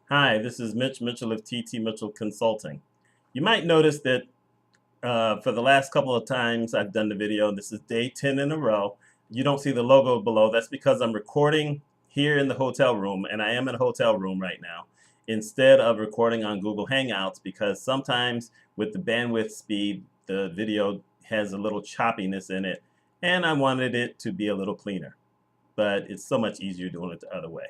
Hi, this is Mitch Mitchell of TT Mitchell Consulting. You might notice that for the last couple of times I've done the video, and this is day 10 in a row, you don't see the logo below. That's because I'm recording here in the hotel room, and I am in a hotel room right now, instead of recording on Google Hangouts, because sometimes with the bandwidth speed, the video has a little choppiness in it, and I wanted it to be a little cleaner. But it's so much easier doing it the other way.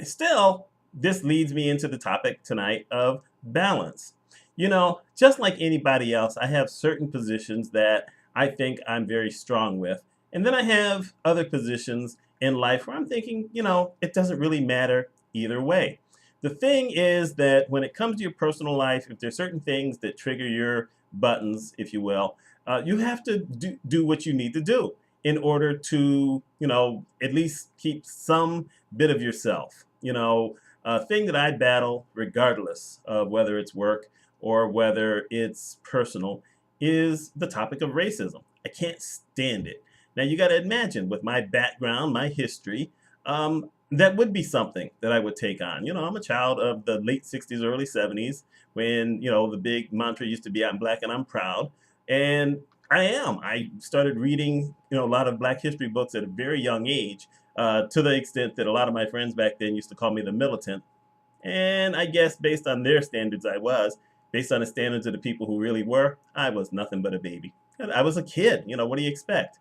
Still, this leads me into the topic tonight of balance. Just like anybody else, I have certain positions that I think I'm very strong with. And then I have other positions in life where I'm thinking, it doesn't really matter either way. The thing is that when it comes to your personal life, if there's certain things that trigger your buttons, if you will, you have to do what you need to do in order to, at least keep some bit of yourself. A thing that I battle, regardless of whether it's work or whether it's personal, is the topic of racism. I can't stand it. Now, you got to imagine, with my background, my history, that would be something that I would take on. I'm a child of the late 60s, early 70s, when, the big mantra used to be, I'm black and I'm proud. And I am. I started reading, a lot of Black history books at a very young age, to the extent that a lot of my friends back then used to call me the militant. And I guess based on their standards, I was. Based on the standards of the people who really were, I was nothing but a baby. I was a kid. What do you expect?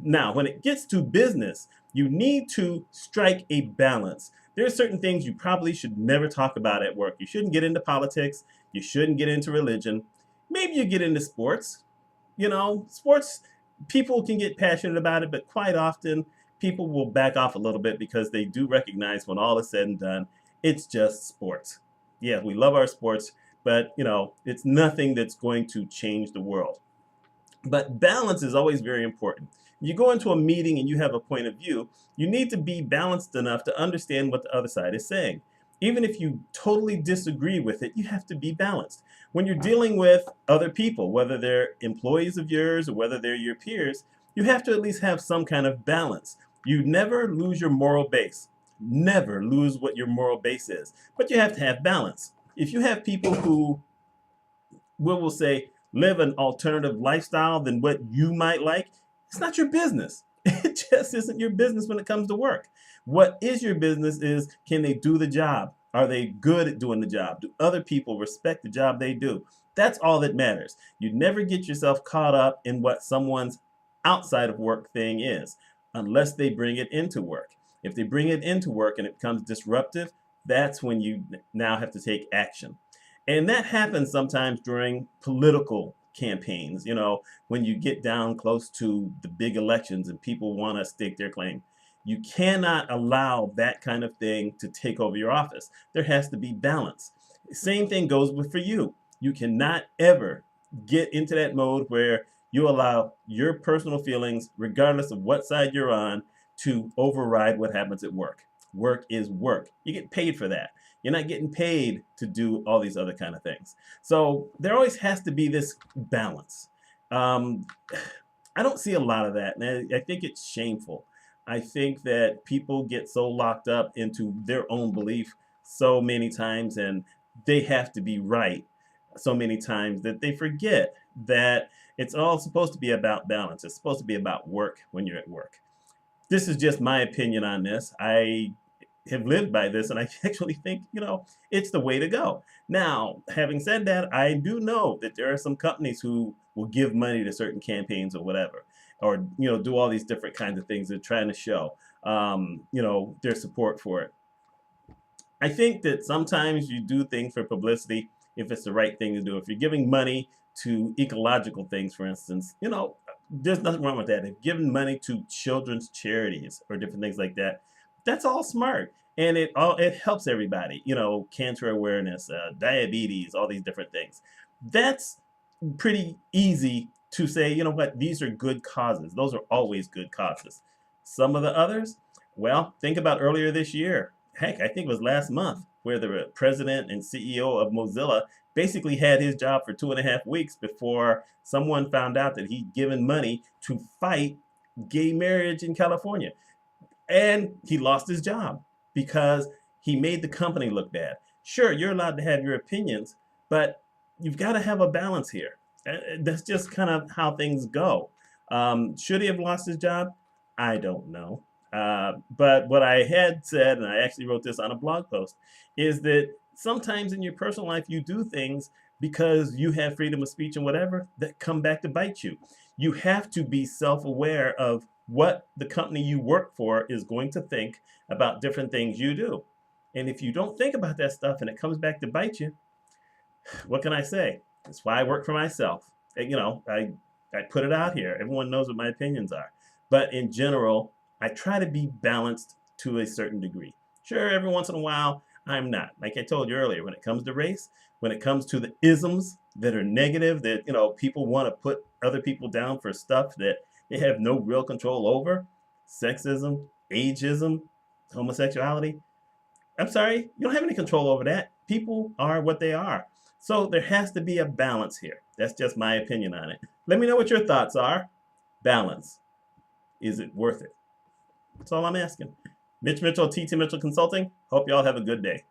Now, when it gets to business, you need to strike a balance. There are certain things you probably should never talk about at work. You shouldn't get into politics. You shouldn't get into religion. Maybe you get into sports. Sports, people can get passionate about it, but quite often people will back off a little bit because they do recognize when all is said and done, it's just sports. Yeah, we love our sports, but it's nothing that's going to change the world. But balance is always very important. You go into a meeting and you have a point of view, you need to be balanced enough to understand what the other side is saying. Even if you totally disagree with it, you have to be balanced. When you're dealing with other people, whether they're employees of yours or whether they're your peers, you have to at least have some kind of balance. You never lose your moral base. Never lose what your moral base is. But you have to have balance. If you have people who will say live an alternative lifestyle than what you might like, it's not your business. It just isn't your business when it comes to work. What is your business is, can they do the job? Are they good at doing the job? Do other people respect the job they do? That's all that matters. You never get yourself caught up in what someone's outside of work thing is, unless they bring it into work. If they bring it into work and it becomes disruptive, that's when you now have to take action. And that happens sometimes during political campaigns, when you get down close to the big elections and people want to stake their claim. You cannot allow that kind of thing to take over your office. There has to be balance. Same thing goes with for you. You cannot ever get into that mode where you allow your personal feelings, regardless of what side you're on, to override what happens at work. Work is work. You get paid for that. You're not getting paid to do all these other kind of things. So there always has to be this balance. Um, I don't see a lot of that, and I think it's shameful. I think that people get so locked up into their own belief so many times, and they have to be right so many times that they forget that it's all supposed to be about balance. It's supposed to be about work when you're at work. This is just my opinion on this. I have lived by this, and I actually think, it's the way to go. Now, having said that, I do know that there are some companies who will give money to certain campaigns or whatever, or, do all these different kinds of things they're trying to show, their support for it. I think that sometimes you do things for publicity if it's the right thing to do. If you're giving money to ecological things, for instance, there's nothing wrong with that. If giving money to children's charities or different things like that, that's all smart. And it helps everybody, cancer awareness, diabetes, all these different things. That's pretty easy to say, what, these are good causes. Those are always good causes. Some of the others, well, think about earlier this year. Heck, I think it was last month, where the president and CEO of Mozilla basically had his job for 2.5 weeks before someone found out that he'd given money to fight gay marriage in California. And he lost his job because he made the company look bad. Sure, you're allowed to have your opinions, but you've got to have a balance here. That's just kind of how things go. Should he have lost his job? I don't know. But what I had said, and I actually wrote this on a blog post, is that sometimes in your personal life you do things because you have freedom of speech and whatever that come back to bite you. You have to be self-aware of what the company you work for is going to think about different things you do. And if you don't think about that stuff and it comes back to bite you, what can I say? That's why I work for myself. You know, I put it out here. Everyone knows what my opinions are. But in general, I try to be balanced to a certain degree. Sure, every once in a while, I'm not. Like I told you earlier, when it comes to race, when it comes to the isms that are negative, that, you know, people want to put other people down for stuff that they have no real control over, sexism, ageism, homosexuality, I'm sorry, you don't have any control over that. People are what they are. So there has to be a balance here. That's just my opinion on it. Let me know what your thoughts are. Balance. Is it worth it? That's all I'm asking. Mitch Mitchell, TT Mitchell Consulting. Hope y'all have a good day.